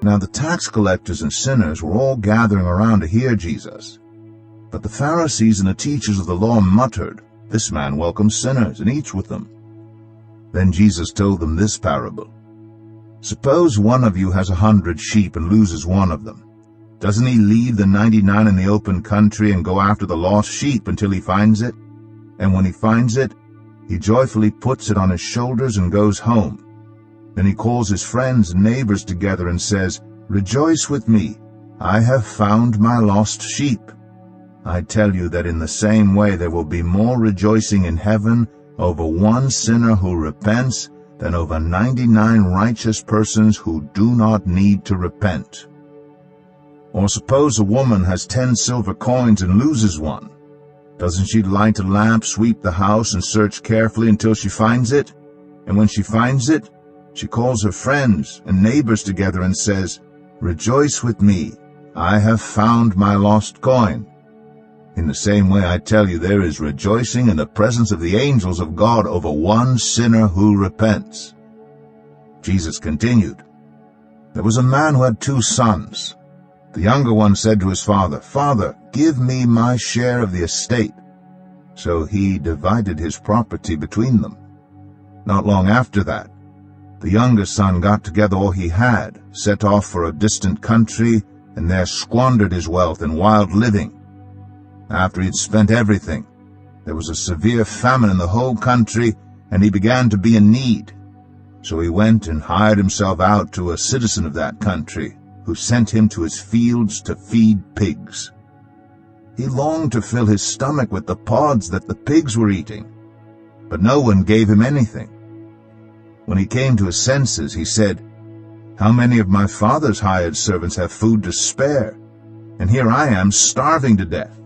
Now the tax collectors and sinners were all gathering around to hear Jesus. But the Pharisees and the teachers of the law muttered, "This man welcomes sinners and eats with them." Then Jesus told them this parable. "Suppose one of you has 100 sheep and loses one of them. Doesn't he leave the 99 in the open country and go after the lost sheep until he finds it? And when he finds it, he joyfully puts it on his shoulders and goes home. Then he calls his friends and neighbors together and says, 'Rejoice with me, I have found my lost sheep.' I tell you that in the same way there will be more rejoicing in heaven over one sinner who repents than over 99 righteous persons who do not need to repent. Or suppose a woman has 10 silver coins and loses one. Doesn't she light a lamp, sweep the house, and search carefully until she finds it? And when she finds it, she calls her friends and neighbors together and says, 'Rejoice with me, I have found my lost coin.' In the same way, I tell you, there is rejoicing in the presence of the angels of God over one sinner who repents." Jesus continued, "There was a man who had 2 sons. The younger one said to his father, 'Father, give me my share of the estate.' So he divided his property between them. Not long after that, the younger son got together all he had, set off for a distant country, and there squandered his wealth in wild living. After he had spent everything, there was a severe famine in the whole country, and he began to be in need. So he went and hired himself out to a citizen of that country, who sent him to his fields to feed pigs. He longed to fill his stomach with the pods that the pigs were eating, but no one gave him anything. When he came to his senses, he said, 'How many of my father's hired servants have food to spare, and here I am starving to death?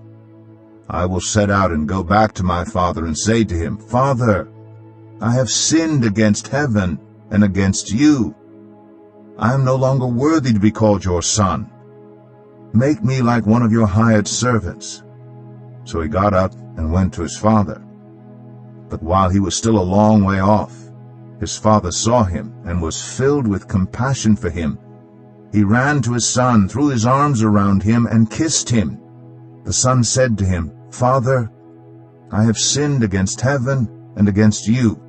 I will set out and go back to my father and say to him, Father, I have sinned against heaven and against you. I am no longer worthy to be called your son. Make me like one of your hired servants.' So he got up and went to his father. But while he was still a long way off, his father saw him and was filled with compassion for him. He ran to his son, threw his arms around him, and kissed him. The son said to him, 'Father, I have sinned against heaven and against you.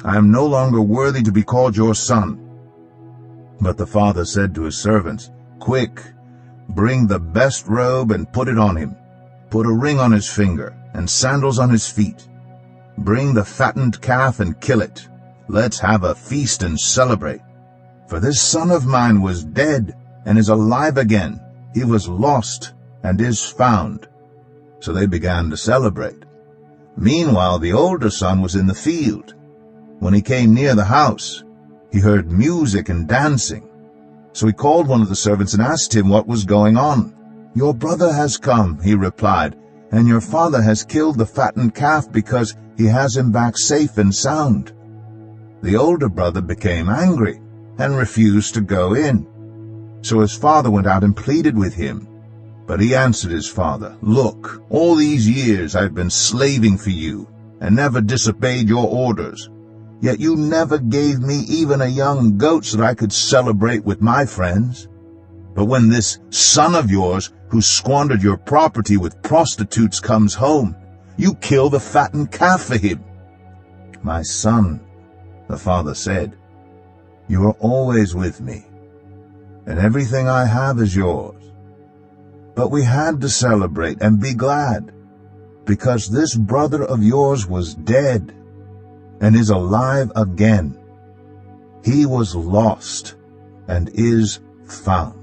I am no longer worthy to be called your son.' But the father said to his servants, 'Quick, bring the best robe and put it on him. Put a ring on his finger and sandals on his feet. Bring the fattened calf and kill it. Let's have a feast and celebrate. For this son of mine was dead and is alive again. He was lost and is found.' So they began to celebrate. Meanwhile, the older son was in the field. When he came near the house, he heard music and dancing. So he called one of the servants and asked him what was going on. 'Your brother has come,' he replied, 'and your father has killed the fattened calf because he has him back safe and sound.' The older brother became angry and refused to go in. So his father went out and pleaded with him. But he answered his father, 'Look, all these years I've been slaving for you and never disobeyed your orders. Yet you never gave me even a young goat so that I could celebrate with my friends. But when this son of yours, who squandered your property with prostitutes, comes home, you kill the fattened calf for him.' 'My son,' the father said, 'you are always with me, and everything I have is yours. But we had to celebrate and be glad, because this brother of yours was dead and is alive again. He was lost and is found.'"